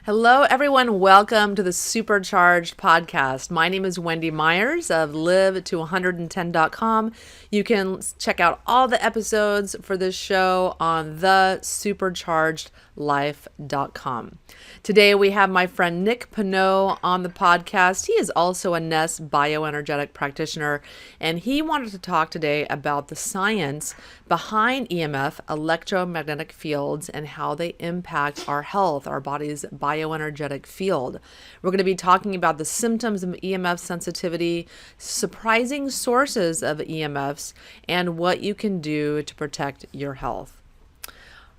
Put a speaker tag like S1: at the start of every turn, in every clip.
S1: Hello, everyone. Welcome to the Supercharged podcast. My name is Wendy Myers of live to110.com. You can check out all the episodes for this show on the superchargedlife.com. Today, we have my friend Nick Pineault on the podcast. He is also a NES bioenergetic practitioner, and he wanted to talk today about the science behind EMF, electromagnetic fields, and how they impact our health, our body's bioenergetic field. We're going to be talking about the symptoms of EMF sensitivity, surprising sources of EMFs, and what you can do to protect your health.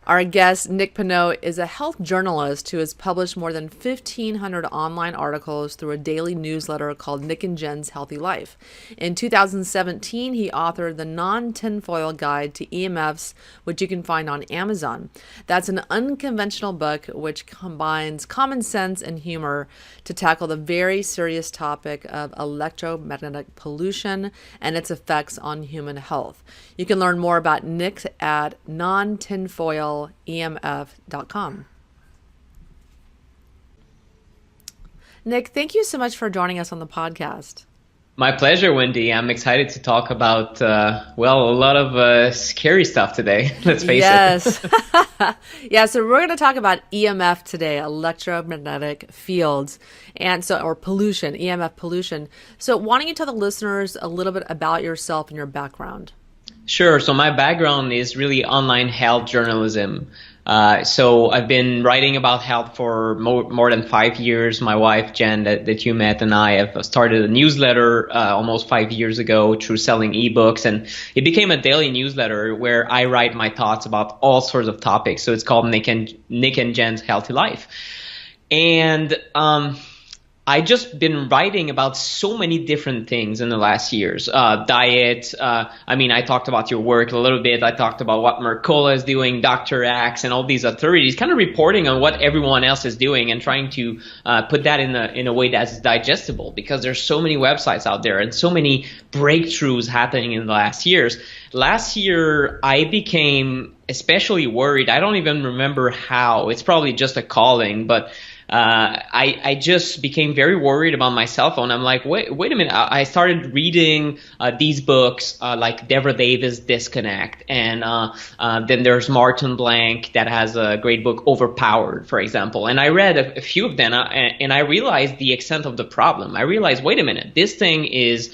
S1: Our guest, Nick Pineault, is a health journalist who has published more than 1,500 online articles through a daily newsletter called Nick and Jen's Healthy Life. In 2017, he authored the Non-Tinfoil Guide to EMFs, which you can find on Amazon. That's an unconventional book which combines common sense and humor to tackle the very serious topic of electromagnetic pollution and its effects on human health. You can learn more about Nick at nontinfoilemf.com. Nick, thank you so much for joining us on the podcast.
S2: My pleasure, Wendy. I'm excited to talk about, a lot of scary stuff today. Let's face it.
S1: Yes. Yeah, so we're going to talk about EMF today, electromagnetic fields, or pollution, EMF pollution. So why don't you tell the listeners a little bit about yourself and your background?
S2: Sure. So my background is really online health journalism. So I've been writing about health for more than 5 years. My wife, Jen, that you met, and I have started a newsletter almost 5 years ago through selling ebooks. And it became a daily newsletter where I write my thoughts about all sorts of topics. So it's called Nick and Jen's Healthy Life. And I just been writing about so many different things in the last years. Diet. I talked about your work a little bit. I talked about what Mercola is doing, Dr. Axe, and all these authorities, kind of reporting on what everyone else is doing and trying to put that in a way that's digestible, because there's so many websites out there and so many breakthroughs happening in the last years. Last year, I became especially worried. I don't even remember how. It's probably just a calling, but I just became very worried about my cell phone. I'm like, wait a minute. I started reading these books like Deborah Davis' Disconnect, and then there's Martin Blank that has a great book, Overpowered, for example. And I read a few of them, and I realized the extent of the problem. I realized, wait a minute, this thing is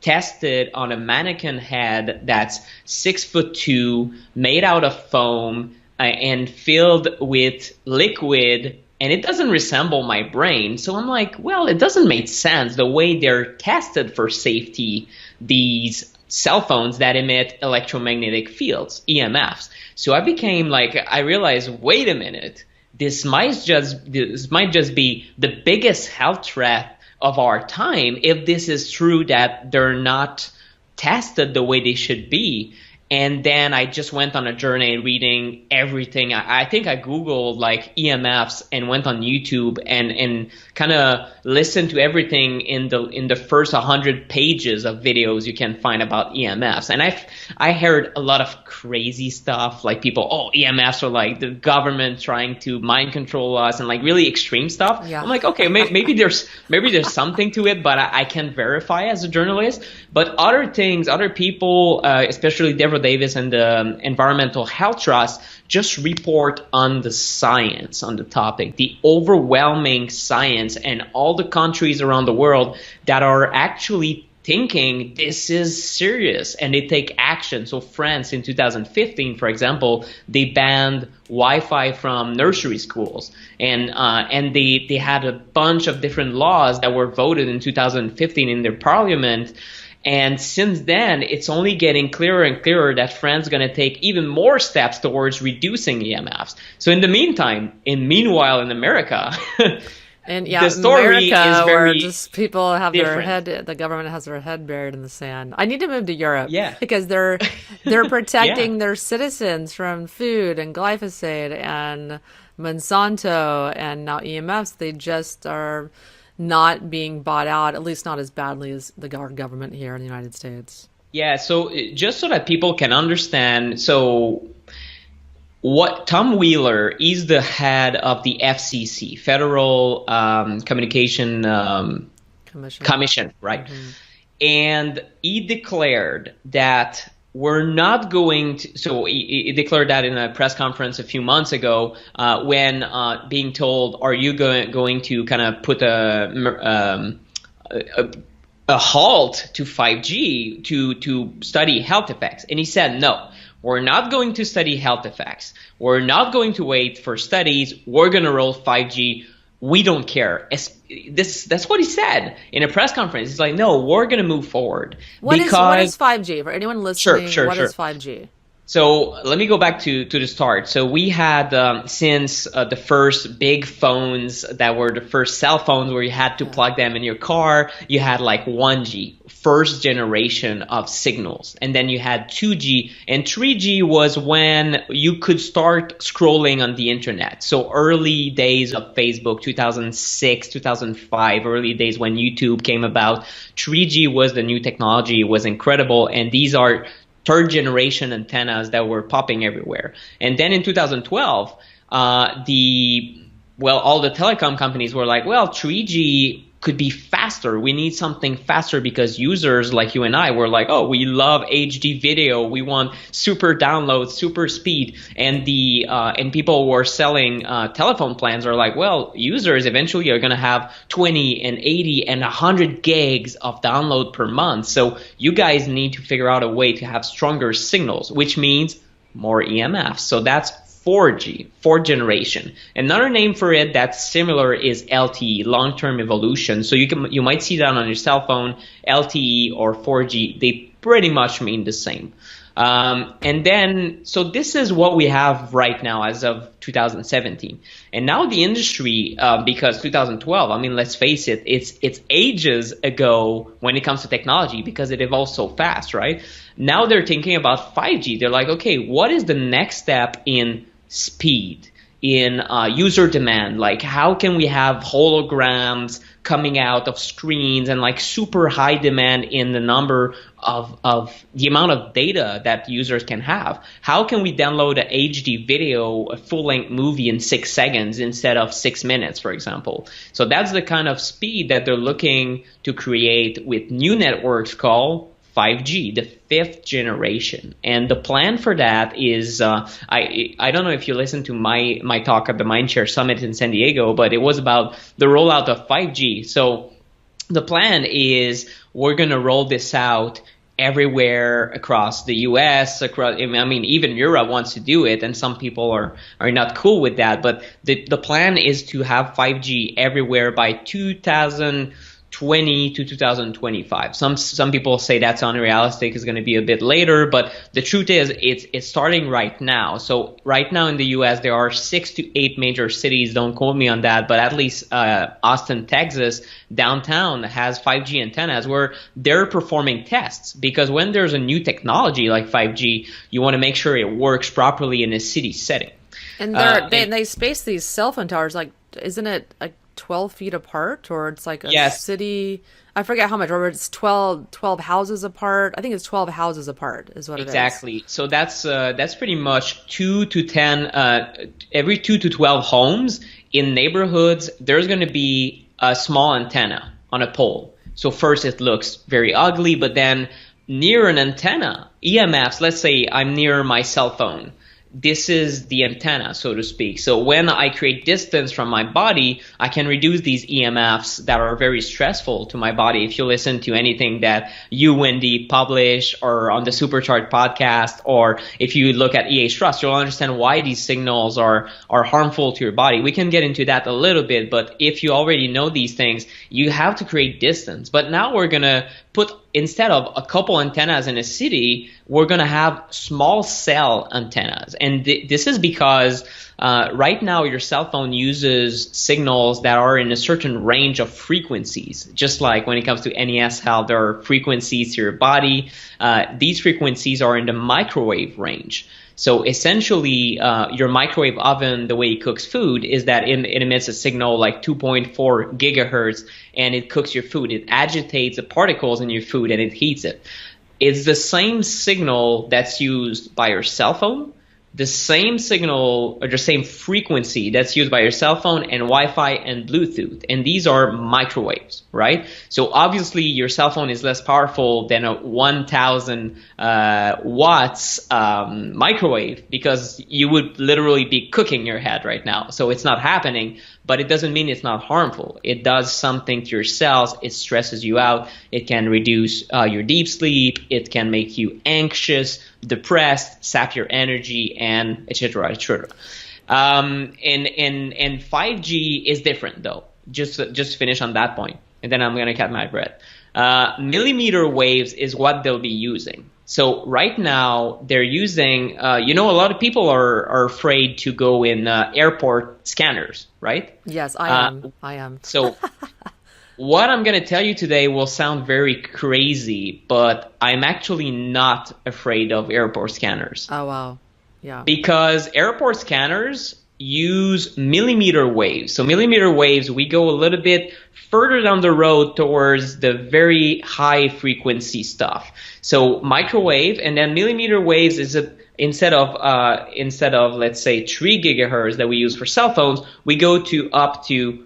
S2: tested on a mannequin head that's 6'2", made out of foam, and filled with liquid. And it doesn't resemble my brain. So I'm like, well, it doesn't make sense the way they're tested for safety, these cell phones that emit electromagnetic fields, EMFs. So I realized, wait a minute, this might just be the biggest health threat of our time if this is true that they're not tested the way they should be. And then I just went on a journey reading everything. I think I Googled like EMFs and went on YouTube and kind of listened to everything in the first 100 pages of videos you can find about EMFs. And I heard a lot of crazy stuff, like people, EMFs are like the government trying to mind control us, and like really extreme stuff. Yeah. I'm like, okay, maybe there's something to it, but I can't verify as a journalist. But other people, especially Deborah Davis and the Environmental Health Trust, just report on the science on the topic, the overwhelming science, and all the countries around the world that are actually thinking this is serious and they take action. So France in 2015, for example, they banned Wi-Fi from nursery schools, and they had a bunch of different laws that were voted in 2015 in their parliament. And since then, it's only getting clearer and clearer that France is going to take even more steps towards reducing EMFs. So meanwhile in America,
S1: and yeah,
S2: the story
S1: America,
S2: is very
S1: where just people have
S2: different.
S1: the government has their head buried in the sand. I need to move to Europe,
S2: Yeah.
S1: because they're protecting their citizens from food and glyphosate and Monsanto and now EMFs. They just are not being bought out, at least not as badly as the government here in the United States.
S2: Yeah, so just so that people can understand, so what Tom Wheeler is the head of the FCC, Federal Communication Commission, right?
S1: Mm-hmm.
S2: And he declared that we're not going to. So he declared that in a press conference a few months ago, when being told, "Are you going to kind of put a halt to 5G to study health effects?" And he said, "No, we're not going to study health effects. We're not going to wait for studies. We're going to roll 5G. We don't care." That's what he said in a press conference. He's like, "No, we're going to move forward."
S1: What is 5G? For anyone listening,
S2: Sure.
S1: what is 5G?
S2: So let me go back to the start. So we had since the first big phones that were the first cell phones where you had to plug them in your car, you had like 1G, first generation of signals. And then you had 2G, and 3G was when you could start scrolling on the internet. So early days of Facebook, 2006, 2005, early days when YouTube came about, 3G was the new technology. It was incredible. And these are third generation antennas that were popping everywhere. And then in 2012, all the telecom companies were like, well, 3G could be faster. We need something faster because users like you and I were like, oh, we love HD video. We want super downloads, super speed. And and people were selling telephone plans are like, well, users eventually are going to have 20 and 80 and 100 gigs of download per month. So you guys need to figure out a way to have stronger signals, which means more EMFs. So that's 4G, fourth generation. Another name for it that's similar is LTE, long-term evolution. So you might see that on your cell phone, LTE or 4G. They pretty much mean the same. And then, so this is what we have right now as of 2017. And now the industry, because 2012, I mean, let's face it, it's ages ago when it comes to technology because it evolves so fast, right? Now they're thinking about 5G. They're like, okay, what is the next step in speed, in user demand? Like, how can we have holograms coming out of screens and like super high demand in the number of the amount of data that users can have? How can we download a HD video, a full-length movie in 6 seconds instead of 6 minutes, for example? So that's the kind of speed that they're looking to create with new networks called 5G, the fifth generation. And the plan for that is, I don't know if you listened to my talk at the Mindshare Summit in San Diego, but it was about the rollout of 5G. So the plan is we're going to roll this out everywhere across the US, across, I mean, even Europe wants to do it, and some people are not cool with that. But the plan is to have 5G everywhere by 2020 to 2025. Some people say that's unrealistic, it's going to be a bit later, but the truth is it's starting right now. So right now in the US there are 6 to 8 major cities, don't quote me on that, but at least Austin, Texas, downtown has 5G antennas where they're performing tests, because when there's a new technology like 5G, you want to make sure it works properly in a city setting.
S1: And they space these cell phone towers, like, isn't it like 12 feet apart, or it's like a city, I forget how much, or it's 12 houses apart. I think it's 12 houses apart is what it is.
S2: Exactly. So that's pretty much 2 to 10 every 2 to 12 homes in neighborhoods. There's going to be a small antenna on a pole. So first it looks very ugly, but then near an antenna, EMFs, let's say I'm near my cell phone, this is the antenna, so to speak. So when I create distance from my body, I can reduce these EMFs that are very stressful to my body. If you listen to anything that you, Wendy, publish, or on the Supercharged podcast, or if you look at EH Trust, you'll understand why these signals are harmful to your body. We can get into that a little bit, but if you already know these things, you have to create distance. But now we're going to put, instead of a couple antennas in a city, we're going to have small cell antennas. And this is because right now your cell phone uses signals that are in a certain range of frequencies. Just like when it comes to NES health, there are frequencies to your body. These frequencies are in the microwave range. So essentially, your microwave oven, the way it cooks food, is that it emits a signal like 2.4 gigahertz, and it cooks your food. It agitates the particles in your food, and it heats it. It's the same signal that's used by your cell phone, the same signal or the same frequency that's used by your cell phone and Wi-Fi and Bluetooth. And these are microwaves, right? So obviously your cell phone is less powerful than a 1000 watts microwave, because you would literally be cooking your head right now. So it's not happening, but it doesn't mean it's not harmful. It does something to your cells. It stresses you out. It can reduce your deep sleep. It can make you anxious, depressed, sap your energy, and etc. etc. And 5G is different though. Just to finish on that point, and then I'm gonna cut my breath. Millimeter waves is what they'll be using. So right now they're using, a lot of people are afraid to go in airport scanners, right?
S1: Yes, I am.
S2: So what I'm going to tell you today will sound very crazy, but I'm actually not afraid of airport scanners.
S1: Oh, wow. Yeah.
S2: Because airport scanners use millimeter waves. So millimeter waves, we go a little bit further down the road towards the very high frequency stuff. So microwave, and then millimeter waves is instead of let's say 3 gigahertz that we use for cell phones, we go to up to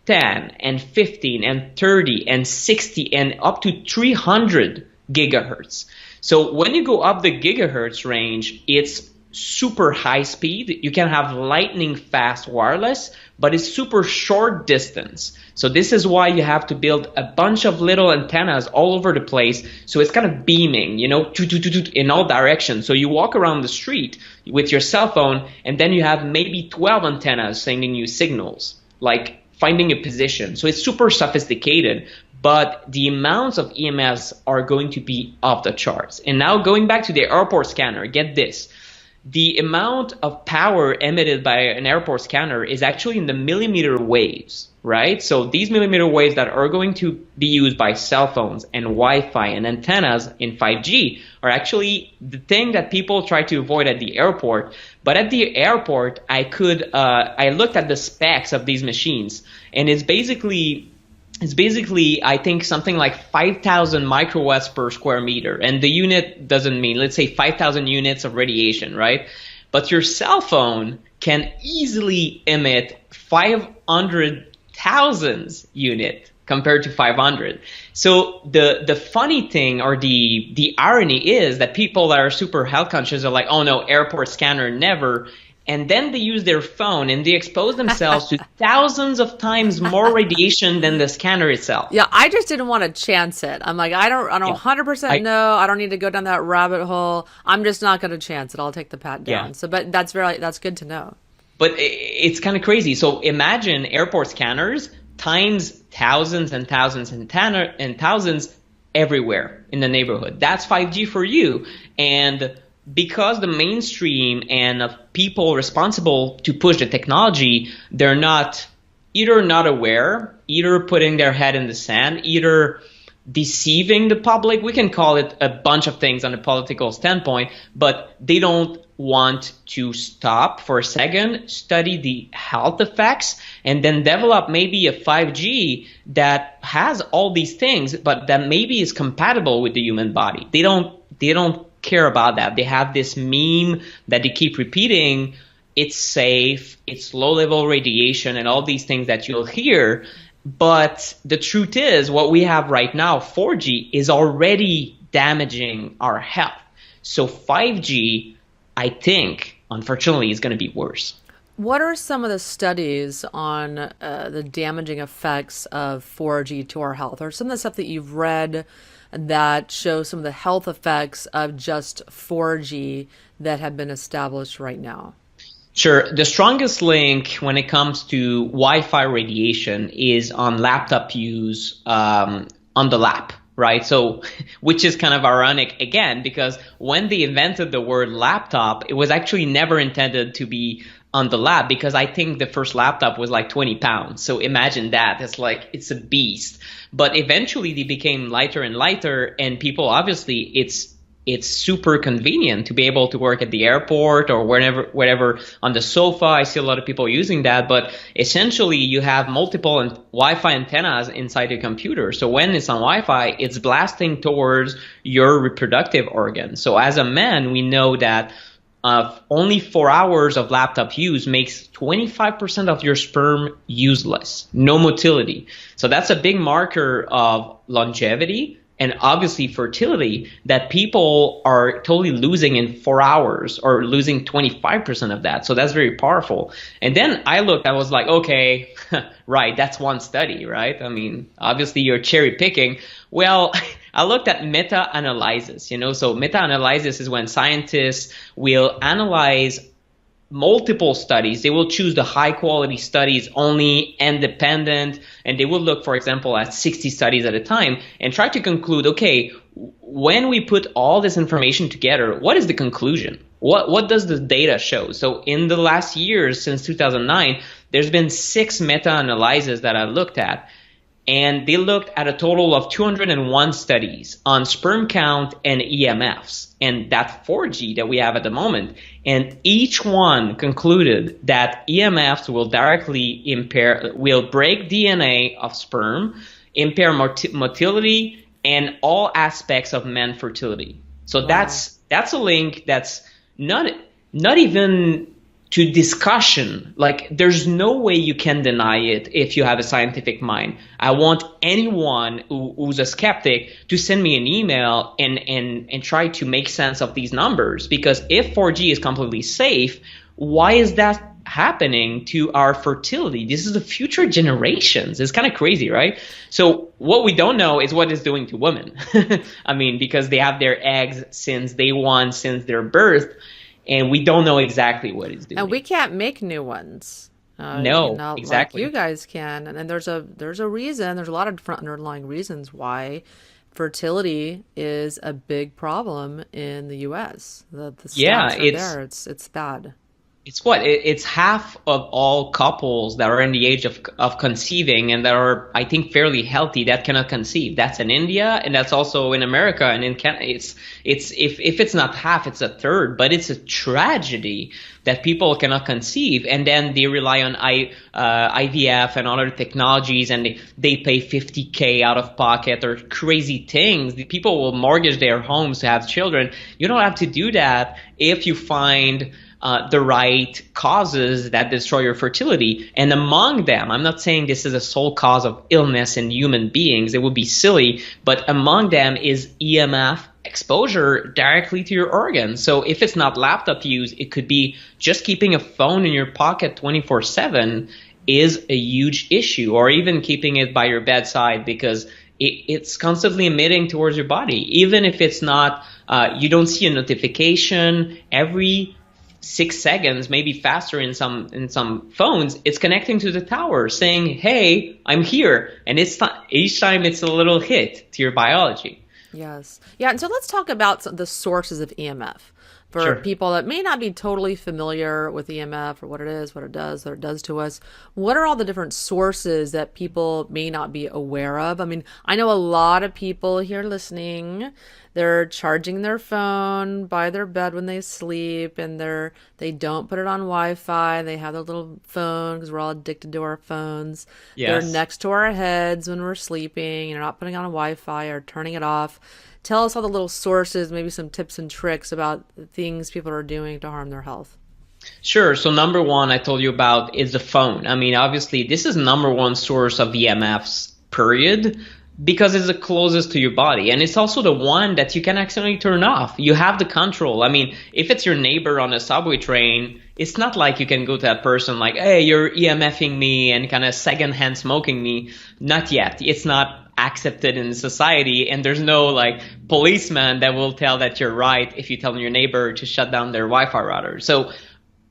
S2: 10 and 15 and 30 and 60 and up to 300 gigahertz. So when you go up the gigahertz range, it's super high speed. You can have lightning fast wireless, but it's super short distance. So this is why you have to build a bunch of little antennas all over the place. So it's kind of beaming, in all directions. So you walk around the street with your cell phone, and then you have maybe 12 antennas sending you signals, like finding a position. So it's super sophisticated, but the amounts of EMFs are going to be off the charts. And now going back to the airport scanner, get this. The amount of power emitted by an airport scanner is actually in the millimeter waves, right? So these millimeter waves that are going to be used by cell phones and Wi-Fi and antennas in 5G are actually the thing that people try to avoid at the airport. But at the airport, I looked at the specs of these machines, and it's basically, I think, something like 5,000 microwatts per square meter. And the unit doesn't mean, let's say, 5,000 units of radiation, right? But your cell phone can easily emit 500,000 unit compared to 500. So the funny thing, or the irony, is that people that are super health conscious are like, oh no, airport scanner never. And then they use their phone and they expose themselves to thousands of times more radiation than the scanner itself.
S1: Yeah, I just didn't want to chance it. I'm like, I don't 100% know. I don't need to go down that rabbit hole. I'm just not going to chance it. I'll take the pat down.
S2: Yeah.
S1: So, but that's good to know.
S2: But it's kind of crazy. So imagine airport scanners times thousands and thousands and thousands everywhere in the neighborhood. That's 5G for you. And because the mainstream and people responsible to push the technology, they're either not aware, either putting their head in the sand, either deceiving the public. We can call it a bunch of things on a political standpoint, but they don't want to stop for a second, study the health effects, and then develop maybe a 5G that has all these things, but that maybe is compatible with the human body. They don't care about that. They have this meme that they keep repeating. It's safe, it's low level radiation, and all these things that you'll hear. But the truth is, what we have right now, 4G, is already damaging our health. So 5G, I think, unfortunately, is going to be worse.
S1: What are some of the studies on the damaging effects of 4G to our health, or some of the stuff that you've read that show some of the health effects of just 4G that have been established right now?
S2: Sure. The strongest link when it comes to Wi-Fi radiation is on laptop use on the lap, right? So, which is kind of ironic again, because when they invented the word laptop, it was actually never intended to be on the lap, because I think the first laptop was like 20 pounds. So imagine that. It's a beast. But eventually they became lighter and lighter, and people, obviously, it's super convenient to be able to work at the airport or wherever on the sofa. I see a lot of people using that, but essentially you have multiple Wi-Fi antennas inside the computer. So when it's on Wi-Fi, it's blasting towards your reproductive organs. So as a man, we know that only 4 hours of laptop use makes 25% of your sperm useless, no motility. So that's a big marker of longevity and obviously fertility that people are totally losing in 4 hours or losing 25% of that. So that's very powerful. And then I was like, okay, right, that's one study, right? I mean, obviously you're cherry picking. Well, I looked at meta-analysis, so meta-analysis is when scientists will analyze multiple studies. They will choose the high quality studies, only independent, and they will look, for example, at 60 studies at a time and try to conclude, okay, when we put all this information together, what is the conclusion? What does the data show? So in the last years, since 2009, there's been 6 meta-analyses that I looked at. And they looked at a total of 201 studies on sperm count and EMFs, and that 4G that we have at the moment. And each one concluded that EMFs will will break DNA of sperm, impair motility, and all aspects of men fertility. So wow. That's a link that's not even to discussion. Like, there's no way you can deny it if you have a scientific mind. I want anyone who's a skeptic to send me an email and try to make sense of these numbers, because if 4G is completely safe, why is that happening to our fertility? This is the future generations. It's kind of crazy, right? So what we don't know is what it's doing to women. I mean, because they have their eggs since day one, since their birth, and we don't know exactly what it's doing.
S1: And we can't make new ones.
S2: No, exactly.
S1: Like you guys can. And there's a reason. There's a lot of different underlying reasons why fertility is a big problem in the U.S. The stats are there. It's bad.
S2: It's half of all couples that are in the age of conceiving and that are, I think, fairly healthy that cannot conceive. That's in India, and that's also in America, and in Canada. If it's not half, it's a third. But it's a tragedy that people cannot conceive, and then they rely on IVF and other technologies, and they pay $50K out of pocket or crazy things. The people will mortgage their homes to have children. You don't have to do that if you find the right causes that destroy your fertility. And among them, I'm not saying this is a sole cause of illness in human beings, it would be silly, but among them is EMF exposure directly to your organs. So if it's not laptop use, it could be just keeping a phone in your pocket 24/7 is a huge issue, or even keeping it by your bedside, because it's constantly emitting towards your body. Even if it's not, you don't see a notification every 6 seconds, maybe faster in some phones, it's connecting to the tower saying, hey, I'm here. And each time it's a little hit to your biology.
S1: Yes. Yeah. And so let's talk about the sources of EMF for people that may not be totally familiar with EMF or what it is, what it does to us. What are all the different sources that people may not be aware of? I mean, I know a lot of people here listening, they're charging their phone by their bed when they sleep, and they don't put it on Wi-Fi. They have their little phone because we're all addicted to our phones. Yes. They're next to our heads when we're sleeping, and you're not putting on Wi-Fi or turning it off. Tell us all the little sources, maybe some tips and tricks about things people are doing to harm their health.
S2: Sure. So number one I told you about is the phone. I mean, obviously, this is number one source of EMFs, period, because it's the closest to your body. And it's also the one that you can accidentally turn off. You have the control. I mean, if it's your neighbor on a subway train, it's not like you can go to that person like, hey, you're EMFing me and kind of secondhand smoking me. Not yet. It's not accepted in society, and there's no like policeman that will tell that you're right if you tell your neighbor to shut down their Wi-Fi router. So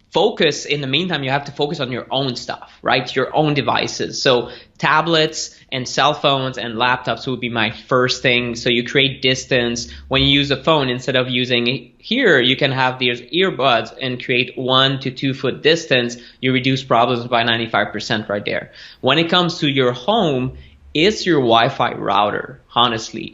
S2: focus, in the meantime, you have to focus on your own stuff, right? Your own devices. So tablets and cell phones and laptops would be my first thing. So you create distance. When you use a phone, instead of using here, you can have these earbuds and create 1 to 2 foot distance. You reduce problems by 95% right there. When it comes to your home, it's your Wi-Fi router, honestly.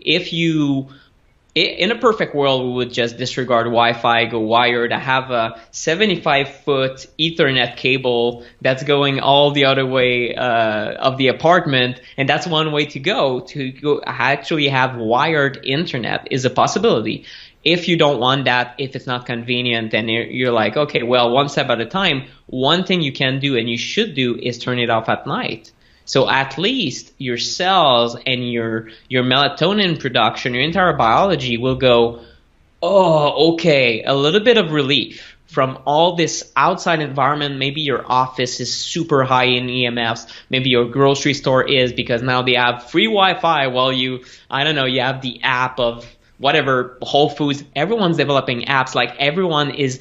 S2: In a perfect world, we would just disregard Wi-Fi, go wired. I have a 75-foot Ethernet cable that's going all the other way of the apartment, and that's one way to go. To actually have wired internet is a possibility. If you don't want that, if it's not convenient, then you're like, okay, well, one step at a time. One thing you can do and you should do is turn it off at night. So at least your cells and your melatonin production, your entire biology will go, oh, okay, a little bit of relief from all this outside environment. Maybe your office is super high in EMFs. Maybe your grocery store is, because now they have free Wi-Fi while you have the app of whatever, Whole Foods. Everyone's developing apps. Like, everyone is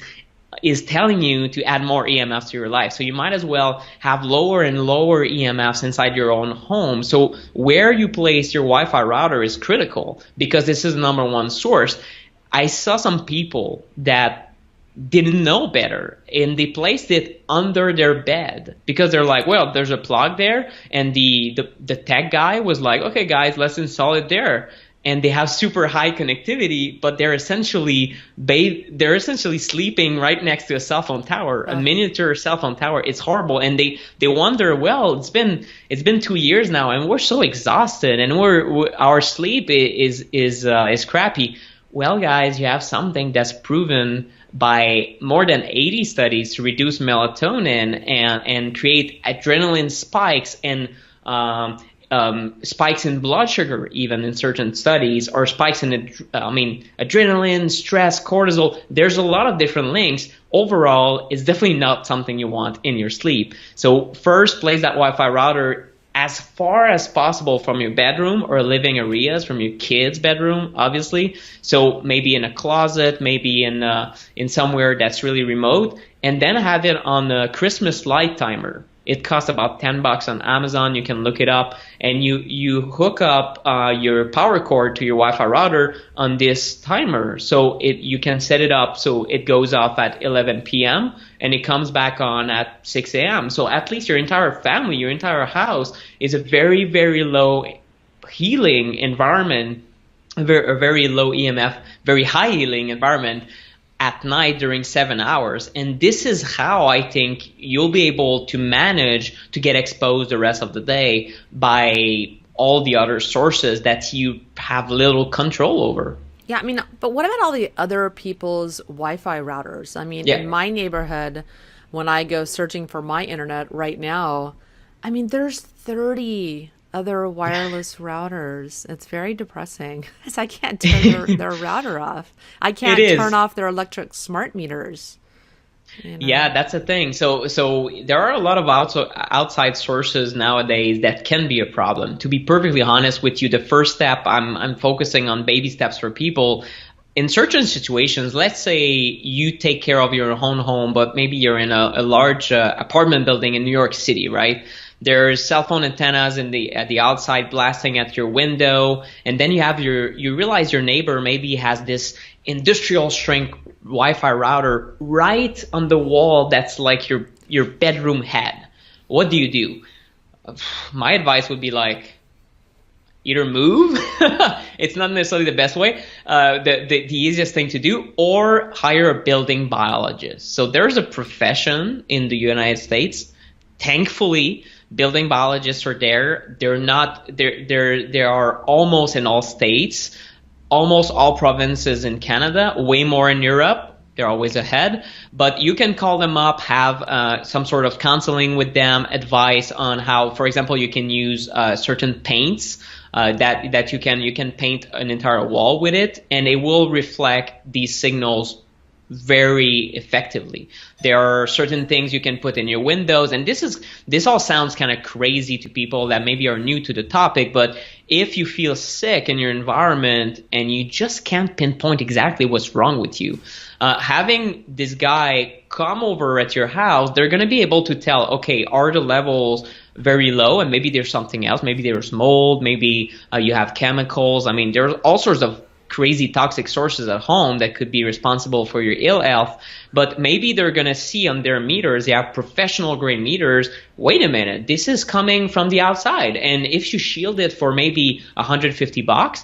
S2: telling you to add more EMFs to your life. So you might as well have lower and lower EMFs inside your own home. So where you place your Wi-Fi router is critical, because this is the number one source. I saw some people that didn't know better, and they placed it under their bed because they're like, well, there's a plug there, and the tech guy was like, okay, guys, let's install it there. And they have super high connectivity, but they're essentially sleeping right next to a cell phone tower, a miniature cell phone tower. It's horrible, and they wonder, well, it's been 2 years now, and we're so exhausted, and our sleep is crappy. Well, guys, you have something that's proven by more than 80 studies to reduce melatonin and create adrenaline spikes and spikes in blood sugar, even in certain studies, or spikes in adrenaline, stress, cortisol. There's a lot of different links. Overall, it's definitely not something you want in your sleep. So first, place that Wi-Fi router as far as possible from your bedroom or living areas, from your kid's bedroom, obviously. So maybe in a closet, maybe in somewhere that's really remote, and then have it on a Christmas light timer. It costs about $10 on Amazon. You can look it up, and you hook up your power cord to your Wi-Fi router on this timer. So you can set it up so it goes off at 11 p.m. and it comes back on at 6 a.m. So at least your entire family, your entire house is a very, very low healing environment, a very low EMF, very high healing environment at night during 7 hours. And this is how I think you'll be able to manage to get exposed the rest of the day by all the other sources that you have little control over.
S1: Yeah, I mean, but what about all the other people's Wi-Fi routers? I mean, in my neighborhood, when I go searching for my internet right now, I mean, there's 30 other wireless routers. It's very depressing because I can't turn their router off. I can't turn off their electric smart meters. You know?
S2: Yeah, that's the thing. So there are a lot of outside sources nowadays that can be a problem. To be perfectly honest with you, the first step, I'm focusing on baby steps for people. In certain situations, let's say you take care of your own home, but maybe you're in a large apartment building in New York City, right? There's cell phone antennas at the outside blasting at your window, and then you realize your neighbor maybe has this industrial strength Wi-Fi router right on the wall that's like your bedroom head. What do? My advice would be like, either move, it's not necessarily the best way, the easiest thing to do, or hire a building biologist. So there's a profession in the United States. Thankfully, building biologists are there. There are almost in all states, almost all provinces in Canada, way more in Europe. They're always ahead, but you can call them up, have some sort of counseling with them, advice on how, for example, you can use certain paints that you can paint an entire wall with it, and it will reflect these signals very effectively. There are certain things you can put in your windows, and this all sounds kind of crazy to people that maybe are new to the topic, but if you feel sick in your environment and you just can't pinpoint exactly what's wrong with you, having this guy come over at your house, they're going to be able to tell, okay, are the levels very low, and maybe there's something else, maybe there's mold, maybe you have chemicals. I mean, there's all sorts of crazy toxic sources at home that could be responsible for your ill health, but maybe they're going to see on their meters, they have professional grade meters, wait a minute, this is coming from the outside, and if you shield it for maybe $150,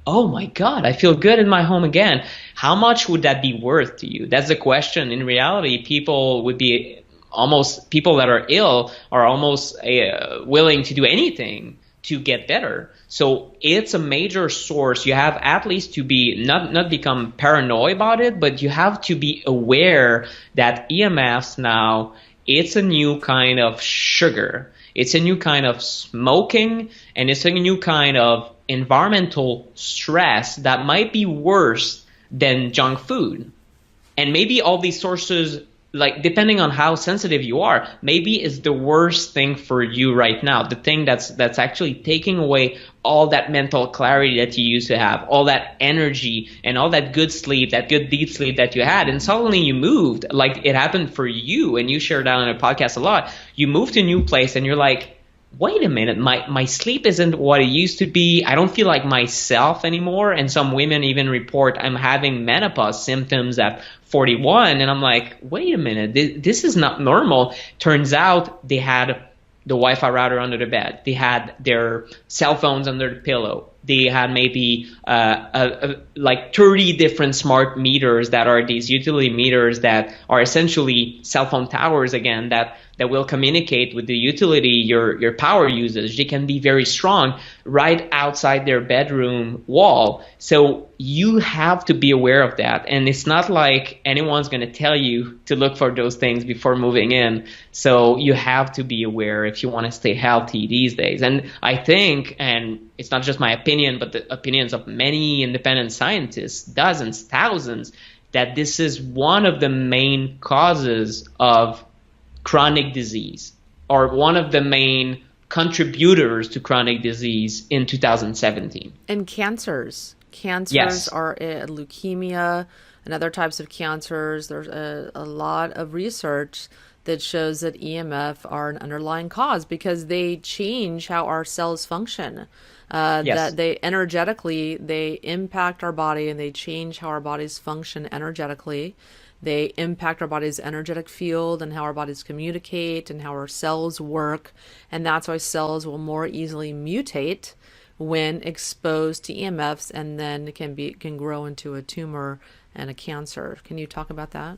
S2: oh my God, I feel good in my home again. How much would that be worth to you? That's the question. In reality, people that are ill are almost willing to do anything to get better. So it's a major source. You have at least to be not become paranoid about it, but you have to be aware that EMFs now, it's a new kind of sugar. It's a new kind of smoking, and it's a new kind of environmental stress that might be worse than junk food. And maybe all these sources, like depending on how sensitive you are, maybe is the worst thing for you right now. The thing that's actually taking away all that mental clarity that you used to have, all that energy and all that good sleep, that good deep sleep that you had. And suddenly you moved, like it happened for you, and you shared that on a podcast a lot. You moved to a new place and you're like, wait a minute, my sleep isn't what it used to be. I don't feel like myself anymore. And some women even report I'm having menopause symptoms at 41. And I'm like, wait a minute, this is not normal. Turns out they had the Wi-Fi router under the bed. They had their cell phones under the pillow. They had maybe like 30 different smart meters that are these utility meters that are essentially cell phone towers again, that will communicate with the utility, your power usage. They can be very strong right outside their bedroom wall. So you have to be aware of that. And it's not like anyone's going to tell you to look for those things before moving in. So you have to be aware if you want to stay healthy these days. And I think, and it's not just my opinion, but the opinions of many independent scientists, dozens, thousands, that this is one of the main causes of chronic disease, or one of the main contributors to chronic disease in 2017.
S1: And cancers. Cancers
S2: Yes.
S1: are leukemia and other types of cancers. There's a lot of research that shows that EMF are an underlying cause because they change how our cells function.
S2: Yes.
S1: That they energetically, they impact our body and they change how our bodies function energetically. They impact our body's energetic field and how our bodies communicate and how our cells work. And that's why cells will more easily mutate when exposed to EMFs, and then can grow into a tumor and a cancer. Can you talk about that?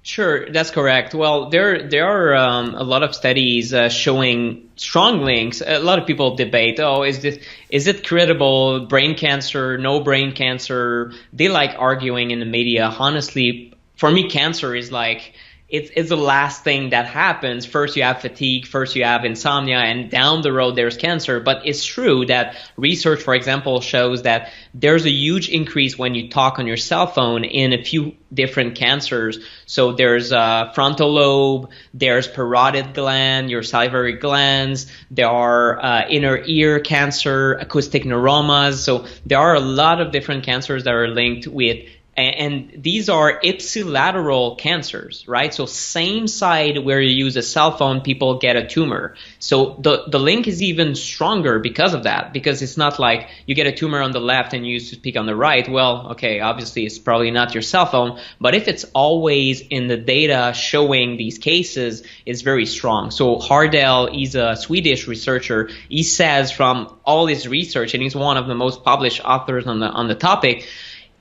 S2: Sure, that's correct. Well, there are a lot of studies showing strong links. A lot of people debate, is it credible, brain cancer, no brain cancer? They like arguing in the media. Honestly, for me, cancer is like, it's the last thing that happens. First you have fatigue, first you have insomnia, and down the road there's cancer. But it's true that research, for example, shows that there's a huge increase when you talk on your cell phone in a few different cancers. So there's frontal lobe, there's parotid gland, your salivary glands, there are inner ear cancer, acoustic neuromas. So there are a lot of different cancers that are linked with. And these are ipsilateral cancers, right? So same side where you use a cell phone, people get a tumor. So the link is even stronger because of that, because it's not like you get a tumor on the left and you used to speak on the right. Well, okay, obviously it's probably not your cell phone, but if it's always in the data showing these cases, it's very strong. So Hardell, he's a Swedish researcher. He says from all his research, and he's one of the most published authors on the topic,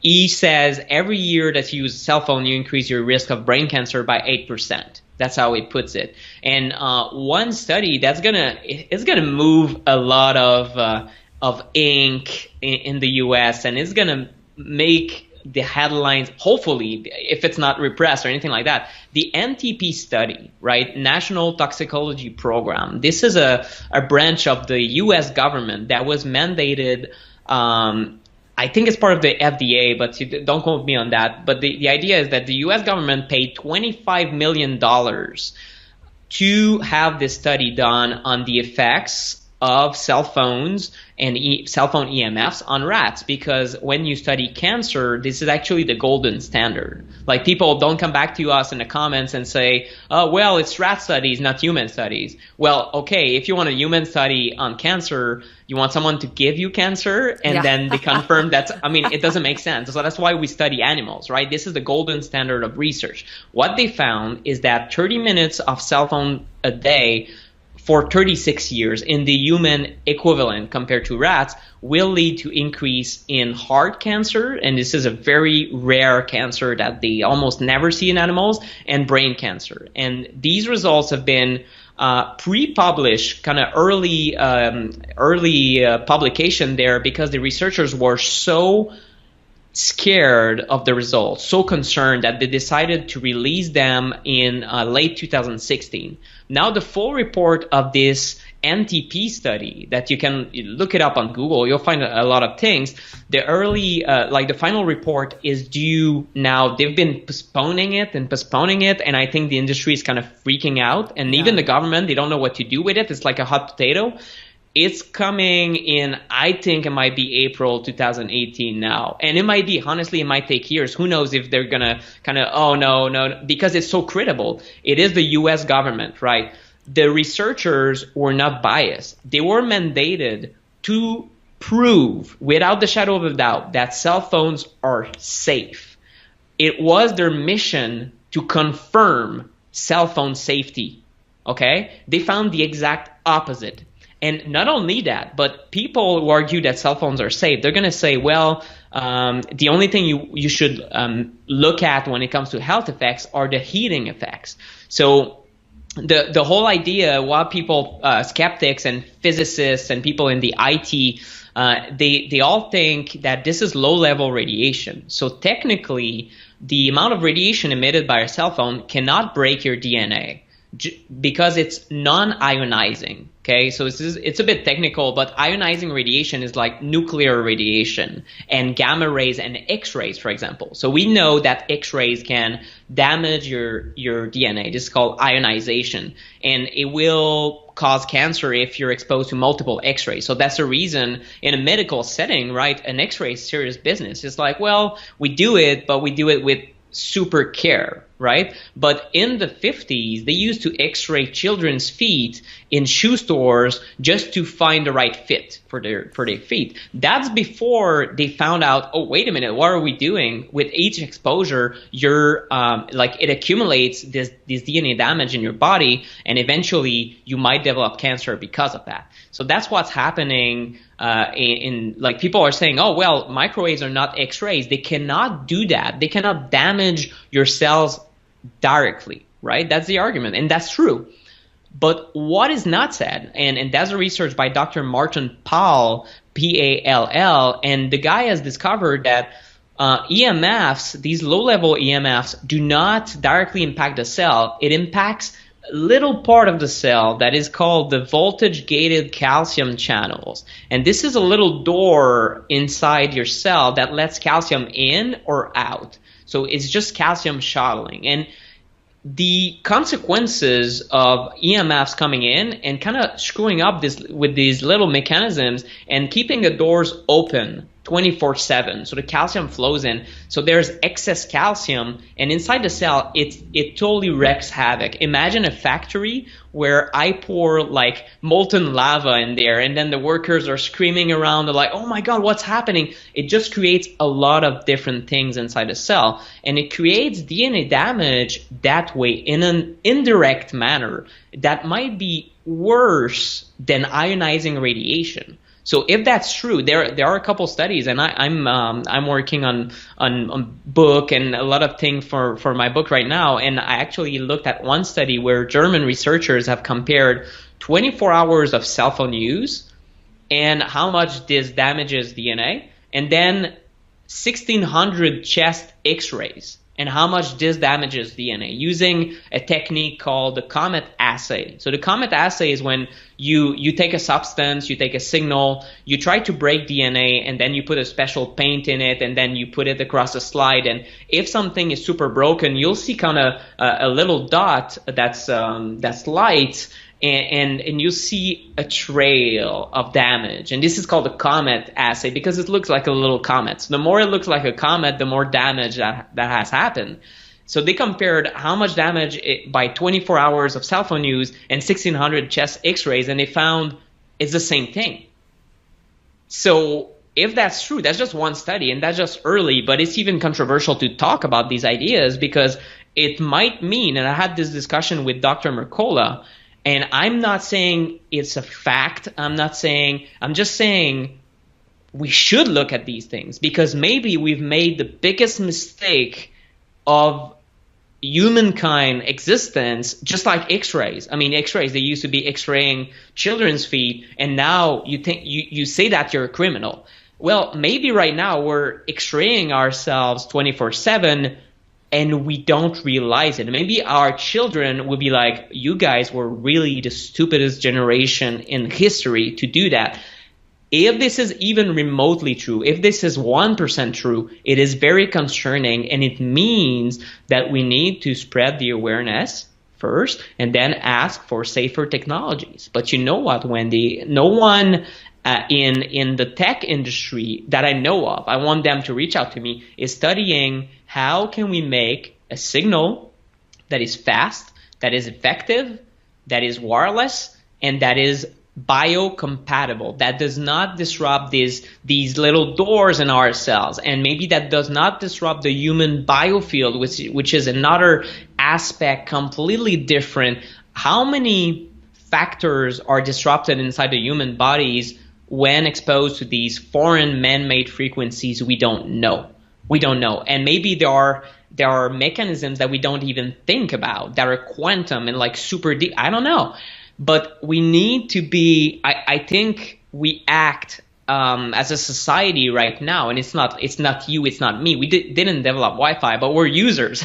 S2: he says every year that you use a cell phone, you increase your risk of brain cancer by 8%. That's how he puts it. And one study it's gonna move a lot of ink in the U.S. and it's gonna make the headlines, hopefully, if it's not repressed or anything like that. The NTP study, right, National Toxicology Program. This is a branch of the U.S. government that was mandated. I think it's part of the FDA, but don't quote me on that. But the idea is that the U.S. government paid $25 million to have this study done on the effects of cell phones and cell phone EMFs on rats, because when you study cancer, this is actually the golden standard. Like, people don't come back to us in the comments and say, oh, well, it's rat studies, not human studies. Well, okay, if you want a human study on cancer, you want someone to give you cancer and then they confirm that, I mean, it doesn't make sense. So that's why we study animals, right? This is the golden standard of research. What they found is that 30 minutes of cell phone a day for 36 years in the human equivalent compared to rats will lead to increase in heart cancer, and this is a very rare cancer that they almost never see in animals, and brain cancer. And these results have been pre-published kind of early publication there because the researchers were so scared of the results, so concerned that they decided to release them in late 2016. Now the full report of this NTP study, that you can look it up on Google, you'll find a lot of things. The the final report is due now. They've been postponing it, and I think the industry is kind of freaking out, and even the government, they don't know what to do with it. It's like a hot potato. It's coming in, I think it might be April 2018 now. And it might be, honestly, it might take years. Who knows if they're going to kind of, oh, no, because it's so credible. It is the US government, right? The researchers were not biased. They were mandated to prove, without the shadow of a doubt, that cell phones are safe. It was their mission to confirm cell phone safety, okay? They found the exact opposite. And not only that, but people who argue that cell phones are safe, they're going to say, well, the only thing you should look at when it comes to health effects are the heating effects. So the whole idea, while people, skeptics and physicists and people in the IT, they all think that this is low-level radiation. So technically, the amount of radiation emitted by a cell phone cannot break your DNA because it's non-ionizing. Okay, so it's a bit technical, but ionizing radiation is like nuclear radiation and gamma rays and X-rays, for example. So we know that X-rays can damage your DNA. This is called ionization, and it will cause cancer if you're exposed to multiple X-rays. So that's the reason in a medical setting, right, an X-ray is serious business. It's like, well, we do it, but we do it with super care, right? But in the 50s, they used to X-ray children's feet in shoe stores just to find the right fit for their feet. That's before they found out, oh, wait a minute, what are we doing? With each exposure, you're it accumulates this DNA damage in your body, and eventually you might develop cancer because of that. So that's what's happening. People are saying, oh, well, microwaves are not X-rays. They cannot do that. They cannot damage your cells directly, right? That's the argument, and that's true. But what is not said, and that's a research by Dr. Martin Pall, Pall, and the guy has discovered that EMFs, these low-level EMFs, do not directly impact the cell. It impacts little part of the cell that is called the voltage-gated calcium channels. And this is a little door inside your cell that lets calcium in or out. So it's just calcium shuttling. And the consequences of EMFs coming in and kind of screwing up with these little mechanisms and keeping the doors open 24/7, so the calcium flows in. So there's excess calcium, and inside the cell, it totally wreaks havoc. Imagine a factory where I pour like molten lava in there, and then the workers are screaming around. They're like, "Oh my God, what's happening?" It just creates a lot of different things inside the cell, and it creates DNA damage that way in an indirect manner that might be worse than ionizing radiation. So if that's true, there are a couple studies, and I'm working on book and a lot of things for my book right now. And I actually looked at one study where German researchers have compared 24 hours of cell phone use and how much this damages DNA, and then 1,600 chest X-rays and how much this damages DNA using a technique called the Comet assay. So the Comet assay is when you take a substance, you take a signal, you try to break DNA, and then you put a special paint in it, and then you put it across a slide. And if something is super broken, you'll see kind of a little dot that's light, and you see a trail of damage. And this is called the Comet assay because it looks like a little comet. So the more it looks like a comet, the more damage that has happened. So they compared how much damage by 24 hours of cell phone use and 1,600 chest X-rays, and they found it's the same thing. So if that's true, that's just one study, and that's just early, but it's even controversial to talk about these ideas because it might mean, and I had this discussion with Dr. Mercola, and I'm not saying it's a fact. I'm just saying we should look at these things because maybe we've made the biggest mistake of humankind existence, just like X-rays. I mean, X-rays, they used to be X-raying children's feet, and now you say that you're a criminal. Well, maybe right now we're X-raying ourselves 24/7 and we don't realize it. Maybe our children will be like, you guys were really the stupidest generation in history to do that. If this is even remotely true, if this is 1% true, it is very concerning, and it means that we need to spread the awareness first and then ask for safer technologies. But you know what, Wendy? No one in the tech industry that I know of, I want them to reach out to me, is studying how can we make a signal that is fast, that is effective, that is wireless, and that is biocompatible, that does not disrupt these little doors in our cells, and maybe that does not disrupt the human biofield, which is another aspect completely different. How many factors are disrupted inside the human bodies when exposed to these foreign man-made frequencies? We don't know. And maybe there are mechanisms that we don't even think about that are quantum and like super deep. I don't know. But we need to be, I think we act as a society right now, and it's not you, it's not me. We didn't develop Wi-Fi, but we're users.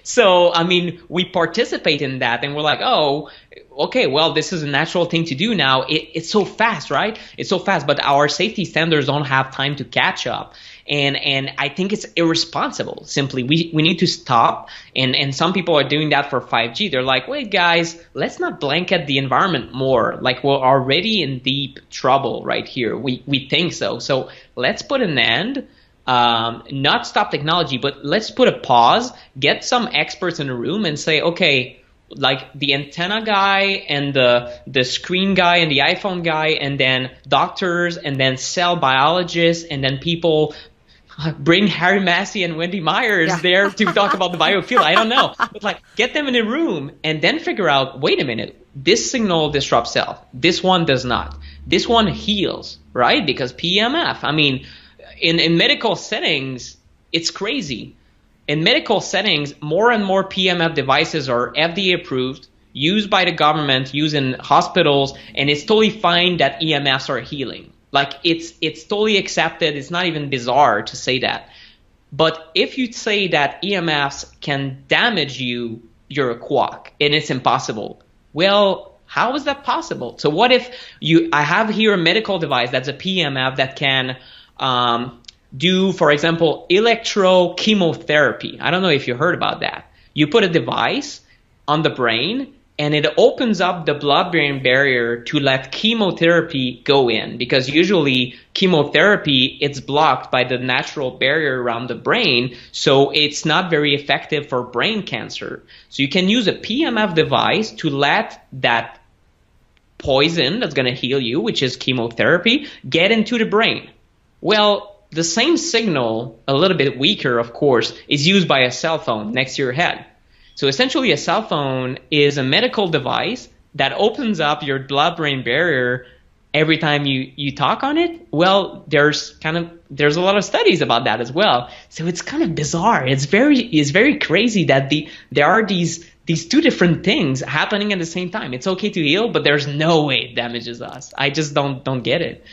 S2: So, I mean, we participate in that, and we're like, oh, okay, well, this is a natural thing to do now. It's so fast, right? It's so fast, but our safety standards don't have time to catch up. And I think it's irresponsible. Simply, we need to stop. And some people are doing that for 5G. They're like, wait, guys, let's not blanket the environment more. Like, we're already in deep trouble right here. We think so. So let's put an end. Not stop technology, but let's put a pause. Get some experts in the room and say, okay, like the antenna guy and the screen guy and the iPhone guy, and then doctors, and then cell biologists, and then people. Bring Harry Massey and Wendy Myers there to talk about the biofield. I don't know. But like, get them in a room and then figure out, wait a minute, this signal disrupts cell. This one does not. This one heals, right? Because PEMF. I mean, in medical settings, it's crazy. In medical settings, more and more PEMF devices are FDA approved, used by the government, used in hospitals, and it's totally fine that EMFs are healing. Like, it's totally accepted. It's not even bizarre to say that. But if you say that EMFs can damage you, you're a quack, and it's impossible. Well, how is that possible? So what if I have here a medical device that's a PEMF that can do, for example, electrochemotherapy. I don't know if you heard about that. You put a device on the brain, and it opens up the blood-brain barrier to let chemotherapy go in, because usually chemotherapy, it's blocked by the natural barrier around the brain, so it's not very effective for brain cancer. So you can use a PEMF device to let that poison that's going to heal you, which is chemotherapy, get into the brain. Well, the same signal, a little bit weaker, of course, is used by a cell phone next to your head. So essentially, a cell phone is a medical device that opens up your blood-brain barrier every time you talk on it. Well, there's a lot of studies about that as well. So it's kind of bizarre. It's very crazy that there are these two different things happening at the same time. It's okay to heal, but there's no way it damages us. I just don't get it.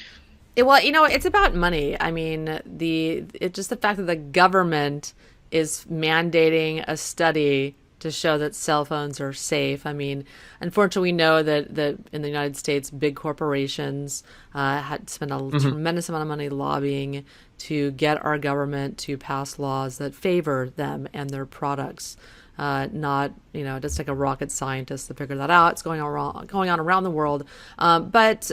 S1: Well, it's about money. I mean, it's just the fact that the government is mandating a study to show that cell phones are safe. I mean, unfortunately, we know that in the United States, big corporations had spent a tremendous amount of money lobbying to get our government to pass laws that favor them and their products. Not, it doesn't take a rocket scientist to figure that out. It's going on around the world. But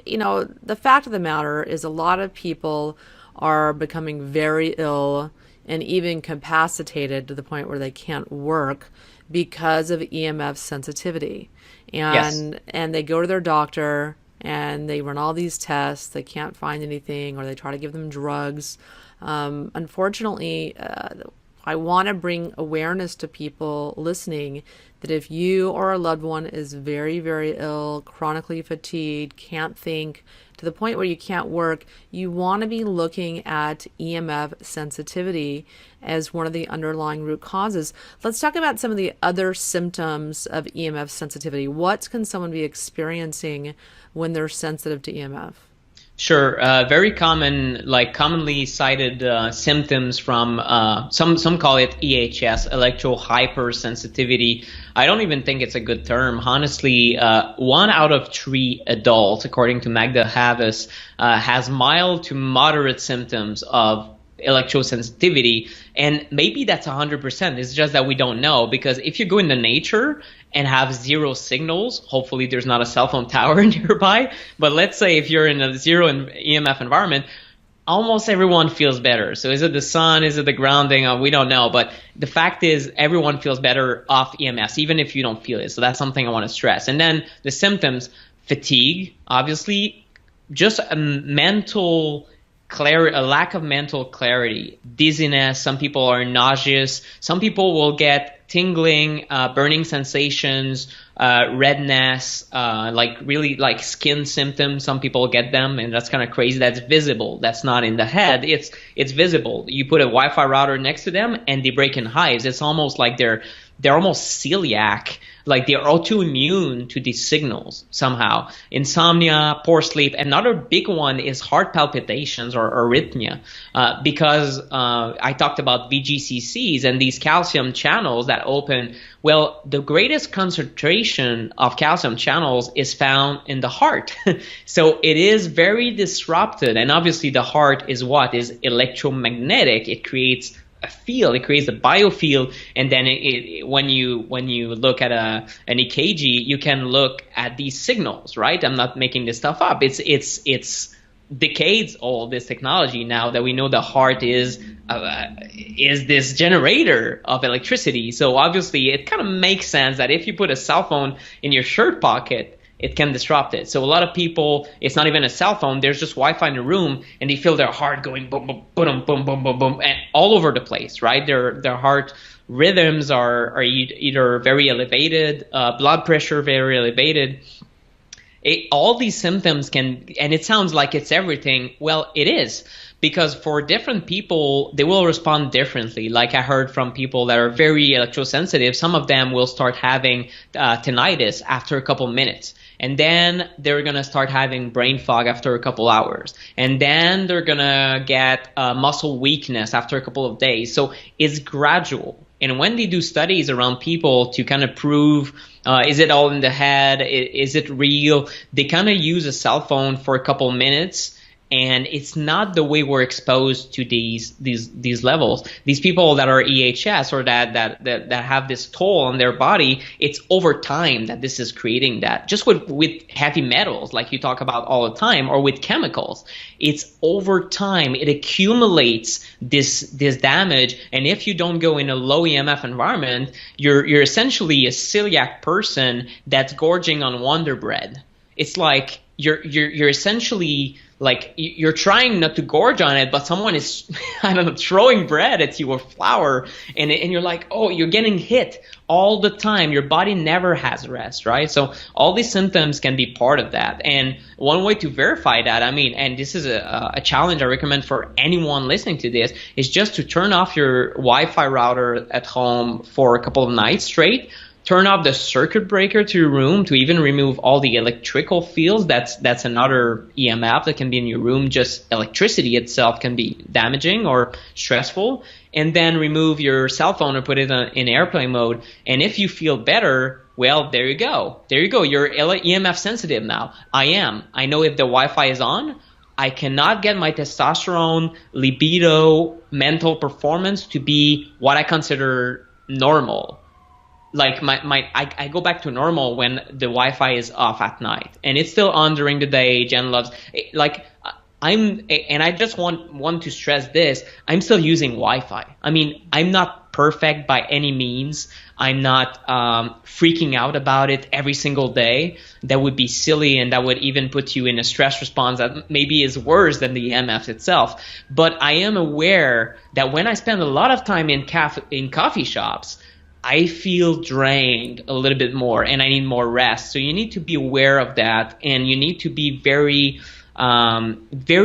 S1: the fact of the matter is a lot of people are becoming very ill and even incapacitated to the point where they can't work because of EMF sensitivity. And they go to their doctor and they run all these tests. They can't find anything, or they try to give them drugs. Unfortunately, I want to bring awareness to people listening that if you or a loved one is very, very ill, chronically fatigued, can't think, to the point where you can't work, you want to be looking at EMF sensitivity as one of the underlying root causes. Let's talk about some of the other symptoms of EMF sensitivity. What can someone be experiencing when they're sensitive to EMF?
S2: Sure. Very common, like commonly cited symptoms from some call it EHS, electro hypersensitivity. I don't even think it's a good term. Honestly, 1 out of 3 adults, according to Magda Havas, has mild to moderate symptoms of electrosensitivity, and maybe that's 100%. It's just that we don't know, because if you go into nature and have 0 signals, hopefully there's not a cell phone tower nearby, but let's say if you're in a 0 EMF environment, almost everyone feels better. So is it the sun? Is it the grounding? We don't know, but the fact is everyone feels better off EMFs, even if you don't feel it. So that's something I want to stress. And then the symptoms: fatigue, obviously, just a mental clarity, a lack of mental clarity, dizziness. Some people are nauseous. Some people will get tingling, burning sensations, redness, like really like skin symptoms. Some people get them, and that's kind of crazy. That's visible. That's not in the head. It's visible. You put a Wi-Fi router next to them, and they break in hives. It's almost like they're almost celiac, like they're autoimmune to these signals somehow. Insomnia, poor sleep. Another big one is heart palpitations or arrhythmia, because I talked about VGCCs and these calcium channels that open. Well, the greatest concentration of calcium channels is found in the heart. So it is very disrupted. And obviously the heart is what? Is electromagnetic. It creates a field, it creates a biofield, and then when you look at an EKG, you can look at these signals, right? I'm not making this stuff up. It's decades old, this technology, now that we know the heart is this generator of electricity. So obviously it kind of makes sense that if you put a cell phone in your shirt pocket, it can disrupt it. So a lot of people, it's not even a cell phone, there's just Wi-Fi in the room, and they feel their heart going boom, boom, boom, boom, boom, boom, boom, and all over the place, right? Their heart rhythms are either very elevated, blood pressure very elevated. All these symptoms can, and it sounds like it's everything. Well, it is, because for different people, they will respond differently. Like I heard from people that are very electrosensitive, some of them will start having tinnitus after a couple minutes. And then they're going to start having brain fog after a couple hours. And then they're going to get muscle weakness after a couple of days. So it's gradual. And when they do studies around people to kind of prove, is it all in the head? Is it real? They kind of use a cell phone for a couple minutes. And it's not the way we're exposed to these levels. These people that are EHS or that have this toll on their body, it's over time that this is creating that. Just with heavy metals, like you talk about all the time, or with chemicals, it's over time. It accumulates this damage. And if you don't go in a low EMF environment, you're essentially a celiac person that's gorging on Wonder Bread. It's like you're essentially like you're trying not to gorge on it, but someone is, I don't know, throwing bread at you or flour, and you're like, oh, you're getting hit all the time. Your body never has rest, right? So all these symptoms can be part of that. And one way to verify that, I mean, and this is a challenge I recommend for anyone listening to this, is just to turn off your Wi-Fi router at home for a couple of nights straight. Turn off the circuit breaker to your room to even remove all the electrical fields. That's another EMF that can be in your room. Just electricity itself can be damaging or stressful. And then remove your cell phone or put it in airplane mode. And if you feel better, well, there you go. There you go. You're EMF sensitive now. I am. I know if the Wi-Fi is on, I cannot get my testosterone, libido, mental performance to be what I consider normal. Like I go back to normal when the Wi-Fi is off at night, and it's still on during the day. Jen loves, like, and I just want to stress this. I'm still using Wi-Fi. I mean, I'm not perfect by any means. I'm not freaking out about it every single day. That would be silly, and that would even put you in a stress response that maybe is worse than the EMF itself. But I am aware that when I spend a lot of time in coffee shops, I feel drained a little bit more and I need more rest. So you need to be aware of that, and you need to be very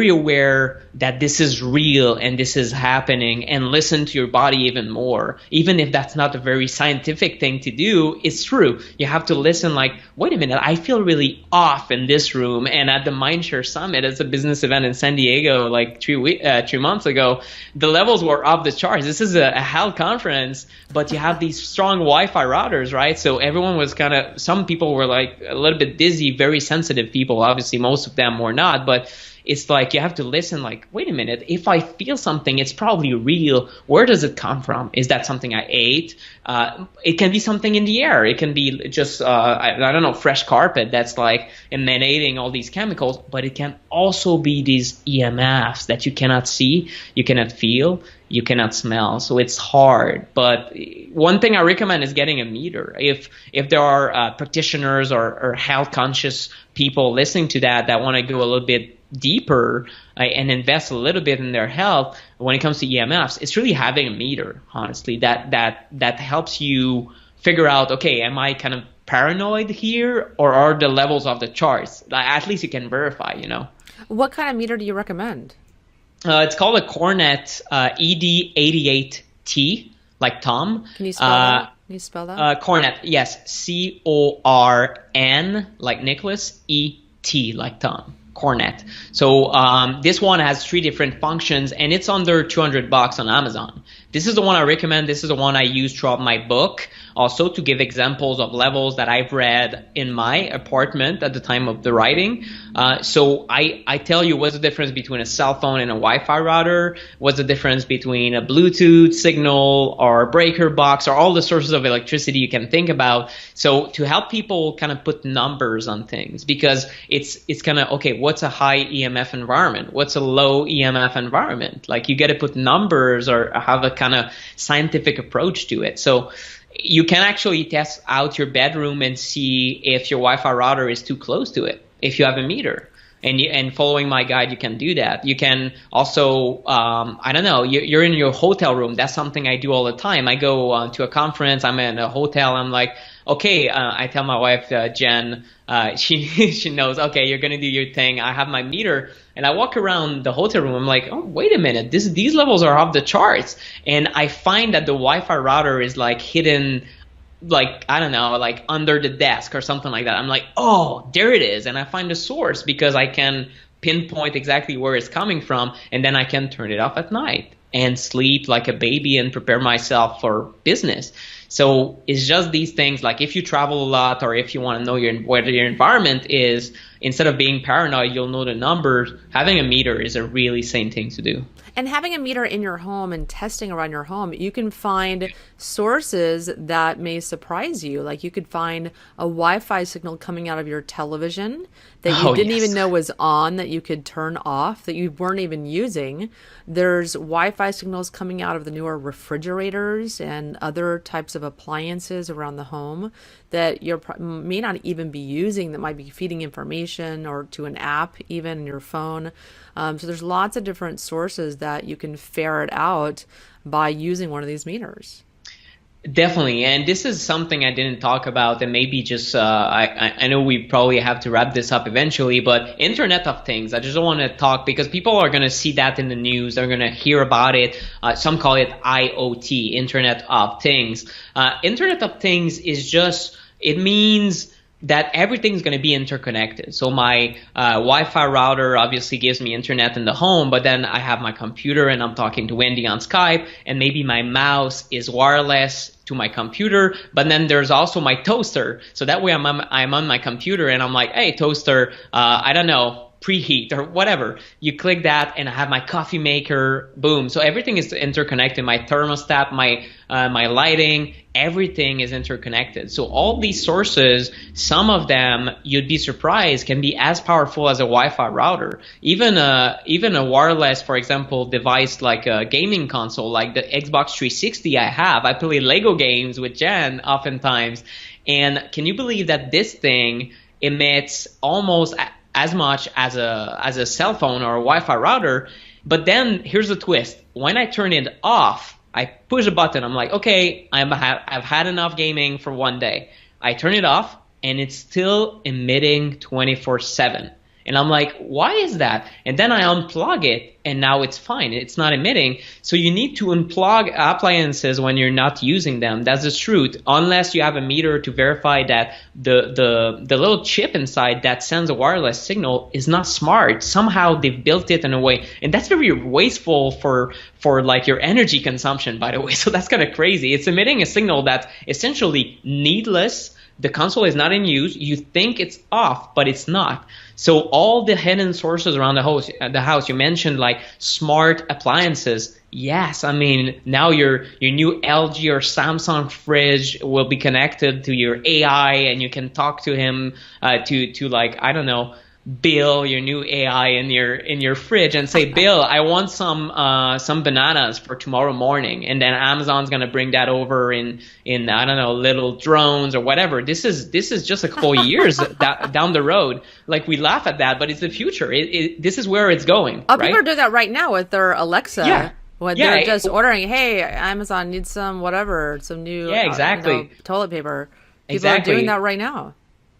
S2: aware that this is real and this is happening, and listen to your body even more. Even if that's not a very scientific thing to do, it's true. You have to listen like, wait a minute, I feel really off in this room. And at the Mindshare Summit, it's a business event in San Diego like 3 months ago, the levels were off the charts. This is a health conference, but you have these strong Wi-Fi routers, right? So everyone was some people were like a little bit dizzy, very sensitive people. Obviously, most of them were not, but it's like you have to listen like, wait a minute, if I feel something, it's probably real. Where does it come from? Is that something I ate? It can be something in the air. It can be just, I don't know, fresh carpet that's like emanating all these chemicals, but it can also be these EMFs that you cannot see, you cannot feel, you cannot smell. So it's hard. But one thing I recommend is getting a meter. If there are practitioners or health conscious people listening to that want to go a little bit deeper and invest a little bit in their health when it comes to EMFs, it's really having a meter, honestly, that helps you figure out, okay, am I kind of paranoid here, or are the levels of the charts? At least you can verify, you know.
S1: What kind of meter do you recommend?
S2: It's called a Cornet ED88T, like Tom.
S1: Can you spell that?
S2: Cornet, yes, CORN, like Nicholas, ET, like Tom. Cornet. So this one has 3 different functions, and it's under $200 on Amazon. This is the one I recommend. This is the one I use throughout my book, also to give examples of levels that I've read in my apartment at the time of the writing. So I tell you what's the difference between a cell phone and a Wi-Fi router, what's the difference between a Bluetooth signal or a breaker box, or all the sources of electricity you can think about. So to help people kind of put numbers on things, because it's kind of, okay, what's a high EMF environment? What's a low EMF environment? Like, you got to put numbers or have a kind of scientific approach to it. So you can actually test out your bedroom and see if your Wi-Fi router is too close to it, if you have a meter. And following my guide, you can do that. You can also, I don't know, you're in your hotel room. That's something I do all the time. I go to a conference, I'm in a hotel, I'm like, okay, I tell my wife, Jen, she knows, okay, you're going to do your thing. I have my meter, and I walk around the hotel room. I'm like, oh, wait a minute, these levels are off the charts. And I find that the Wi-Fi router is like hidden, like, I don't know, like under the desk or something like that. I'm like, oh, there it is. And I find the source because I can pinpoint exactly where it's coming from, and then I can turn it off at night and sleep like a baby and prepare myself for business. So it's just these things, like if you travel a lot, or if you want to know where your environment is, instead of being paranoid, you'll know the numbers. Having a meter is a really sane thing to do.
S1: And having a meter in your home and testing around your home, you can find sources that may surprise you. Like, you could find a Wi-Fi signal coming out of your television that you didn't even know was on, that you could turn off, that you weren't even using. There's Wi-Fi signals coming out of the newer refrigerators and other types of appliances around the home that you may not even be using, that might be feeding information or to an app even in your phone. So there's lots of different sources that you can ferret out by using one of these meters.
S2: Definitely, and this is something I didn't talk about, and maybe just I know we probably have to wrap this up eventually, but Internet of Things, I just don't want to talk because people are going to see that in the news, they're going to hear about it. Some call it IoT, Internet of Things. Internet of Things is just, it means that everything's going to be interconnected. So my Wi-Fi router obviously gives me internet in the home, but then I have my computer and I'm talking to Wendy on Skype, and maybe my mouse is wireless to my computer, but then there's also my toaster. So that way I'm on my computer and I'm like, hey, toaster, I don't know, preheat or whatever. You click that and I have my coffee maker, boom. So everything is interconnected. My thermostat, my lighting, everything is interconnected. So all these sources, some of them you'd be surprised can be as powerful as a Wi-Fi router. Even a wireless, for example, device like a gaming console, like the Xbox 360 I play Lego games with Jen oftentimes. And can you believe that this thing emits almost as much as a cell phone or a Wi-Fi router? But then here's the twist. When I turn it off, I push a button. I'm like, okay, I've had enough gaming for one day. I turn it off, and it's still emitting 24/7. And I'm like, why is that? And then I unplug it, and now it's fine. It's not emitting. So you need to unplug appliances when you're not using them. That's the truth. Unless you have a meter to verify that the little chip inside that sends a wireless signal is not smart. Somehow they've built it in a way, and that's very wasteful for like your energy consumption, by the way. So that's kind of crazy. It's emitting a signal that's essentially needless. The console is not in use. You think it's off, but it's not. So all the hidden sources around the house, you mentioned like smart appliances. Yes, I mean, now your new LG or Samsung fridge will be connected to your AI, and you can talk to him to like, I don't know, Bill, your new AI in your fridge, and say, Bill, I want some bananas for tomorrow morning, and then Amazon's gonna bring that over in I don't know, little drones or whatever. This is just a couple of years down the road. Like, we laugh at that, but it's the future. This is where it's going.
S1: People are doing that right now with their Alexa.
S2: Yeah.
S1: When they're just ordering, hey, Amazon needs some whatever, some new
S2: exactly.
S1: Toilet paper. People
S2: exactly.
S1: are doing that right now.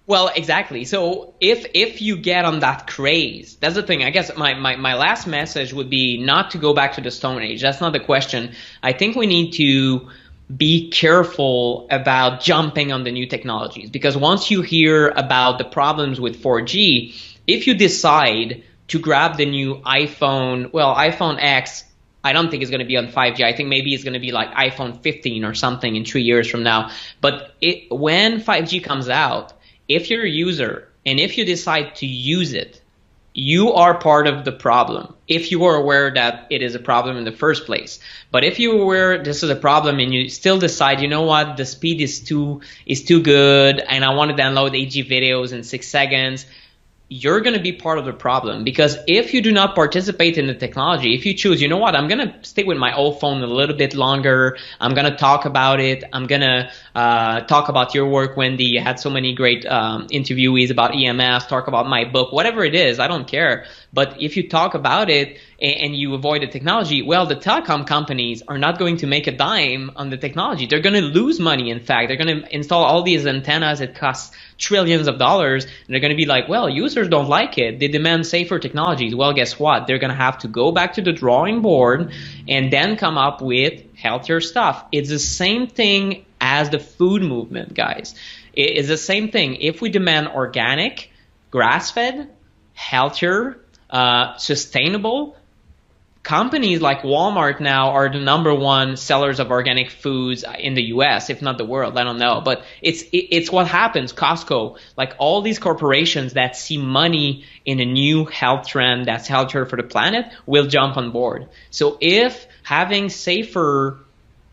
S2: Well, exactly. So if you get on that craze, that's the thing. I guess my last message would be not to go back to the Stone Age. That's not the question. I think we need to be careful about jumping on the new technologies, because once you hear about the problems with 4G, if you decide to grab the new iPhone X, I don't think it's going to be on 5G. I think maybe it's going to be like iPhone 15 or something in 3 years from now. But when 5G comes out, if you're a user and if you decide to use it, you are part of the problem if you are aware that it is a problem in the first place. But if you're aware this is a problem and you still decide, you know what, the speed is too good and I want to download 8G videos in 6 seconds, you're going to be part of the problem. Because if you do not participate in the technology, if you choose, you know what, I'm going to stay with my old phone a little bit longer, I'm going to talk about it, I'm going to talk about your work, Wendy, you had so many great interviewees about EMFs, talk about my book, whatever it is, I don't care. But if you talk about it and you avoid the technology, well, the telecom companies are not going to make a dime on the technology. They're going to lose money, in fact. They're going to install all these antennas. It costs trillions of dollars. And they're going to be like, well, users don't like it. They demand safer technologies. Well, guess what? They're going to have to go back to the drawing board and then come up with healthier stuff. It's the same thing as the food movement, guys. It's the same thing. If we demand organic, grass-fed, healthier, sustainable, companies like Walmart now are the #1 sellers of organic foods in the US, if not the world. I don't know. But it's what happens. Costco, like all these corporations that see money in a new health trend that's healthier for the planet will jump on board. So if having a safer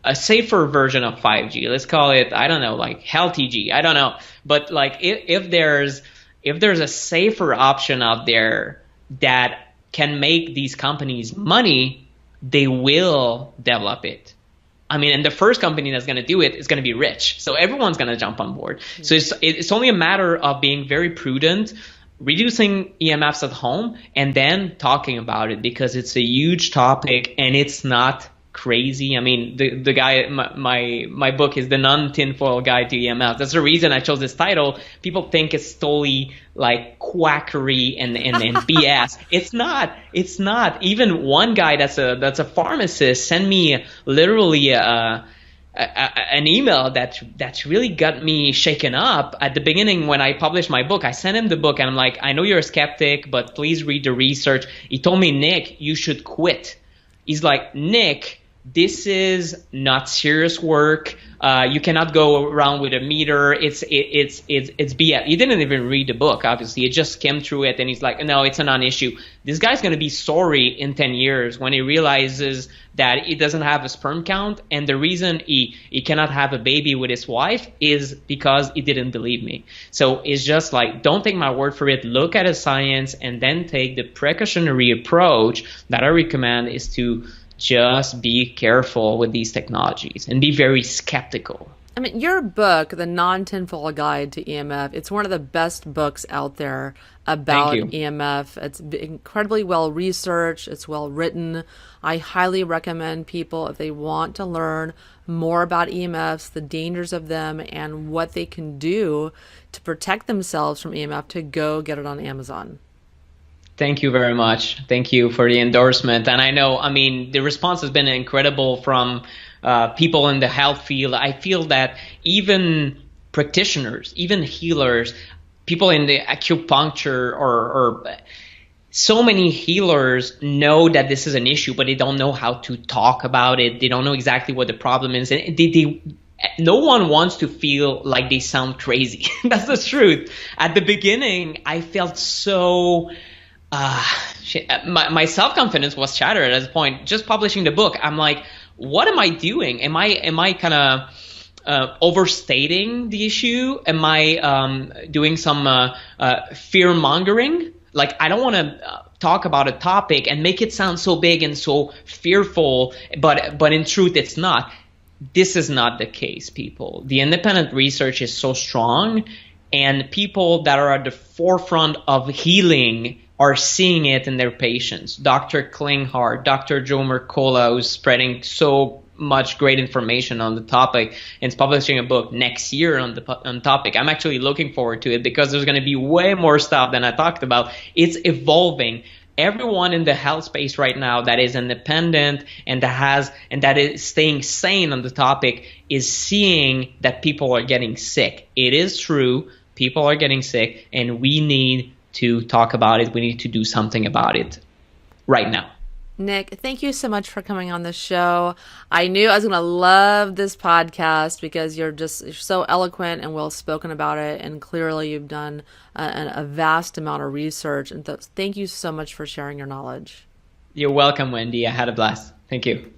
S2: version of 5G, let's call it, I don't know, like Healthy G, I don't know. But like if there's a safer option out there that can make these companies money, they will develop it. I mean, and the first company that's going to do it is going to be rich. So everyone's going to jump on board. So it's only a matter of being very prudent, reducing EMFs at home, and then talking about it, because it's a huge topic and it's not crazy. I mean, the guy, my book is the non-tinfoil guide to EMFs. That's the reason I chose this title. People think it's totally like quackery and BS. It's not. Even one guy that's a pharmacist sent me literally an email that's really got me shaken up. At the beginning when I published my book, I sent him the book and I'm like, I know you're a skeptic, but please read the research. He told me, Nick, you should quit. He's like, Nick, this is not serious work. You cannot go around with a meter. It's BS. He didn't even read the book, obviously. He just skimmed through it and he's like, no, it's a non-issue. This guy's going to be sorry in 10 years when he realizes that he doesn't have a sperm count. And the reason he cannot have a baby with his wife is because he didn't believe me. So it's just like, don't take my word for it. Look at the science and then take the precautionary approach that I recommend is to just be careful with these technologies and be very skeptical.
S1: I mean, your book, The Non-Tinfoil Guide to EMF, it's one of the best books out there about EMF. It's incredibly well researched. It's well written. I highly recommend people, if they want to learn more about EMFs, the dangers of them, and what they can do to protect themselves from EMF, to go get it on Amazon.
S2: Thank you very much. Thank you for the endorsement. And I know, I mean, the response has been incredible from people in the health field. I feel that even practitioners, even healers, people in the acupuncture or so many healers know that this is an issue, but they don't know how to talk about it. They don't know exactly what the problem is. And no one wants to feel like they sound crazy. That's the truth. At the beginning, I felt so... my self-confidence was shattered at this point. Just publishing the book, I'm like, what am I doing? Am I kind of overstating the issue? Am I doing some fear mongering? Like, I don't want to talk about a topic and make it sound so big and so fearful, but in truth, it's not. This is not the case, people. The independent research is so strong, and people that are at the forefront of healing are seeing it in their patients. Dr. Klinghardt, Dr. Joe Mercola, who's spreading so much great information on the topic and is publishing a book next year on the topic. I'm actually looking forward to it because there's going to be way more stuff than I talked about. It's evolving. Everyone in the health space right now that is independent and that is staying sane on the topic is seeing that people are getting sick. It is true. People are getting sick, and we need to talk about it. We need to do something about it right now.
S1: Nick, thank you so much for coming on the show. I knew I was going to love this podcast because you're so eloquent and well spoken about it, and clearly you've done a vast amount of research. And thank you so much for sharing your knowledge.
S2: You're welcome, Wendy. I had a blast. Thank you.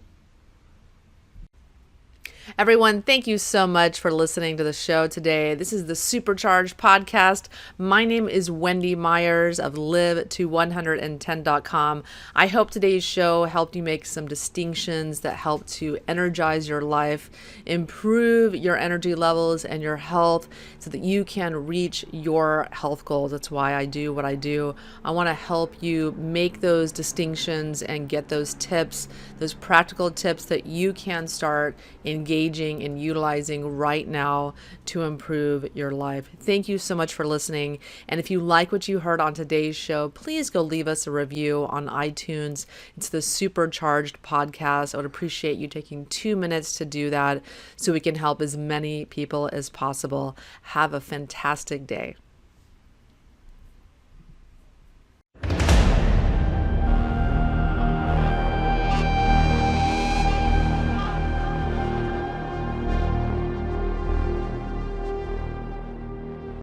S1: Everyone, thank you so much for listening to the show today. This is the Supercharged Podcast. My name is Wendy Myers of live to110.com. I hope today's show helped you make some distinctions that help to energize your life, improve your energy levels and your health so that you can reach your health goals. That's why I do what I do. I want to help you make those distinctions and get those tips, those practical tips that you can start engaging and utilizing right now to improve your life. Thank you so much for listening. And if you like what you heard on today's show, please go leave us a review on iTunes. It's the Supercharged Podcast. I would appreciate you taking 2 minutes to do that so we can help as many people as possible. Have a fantastic day.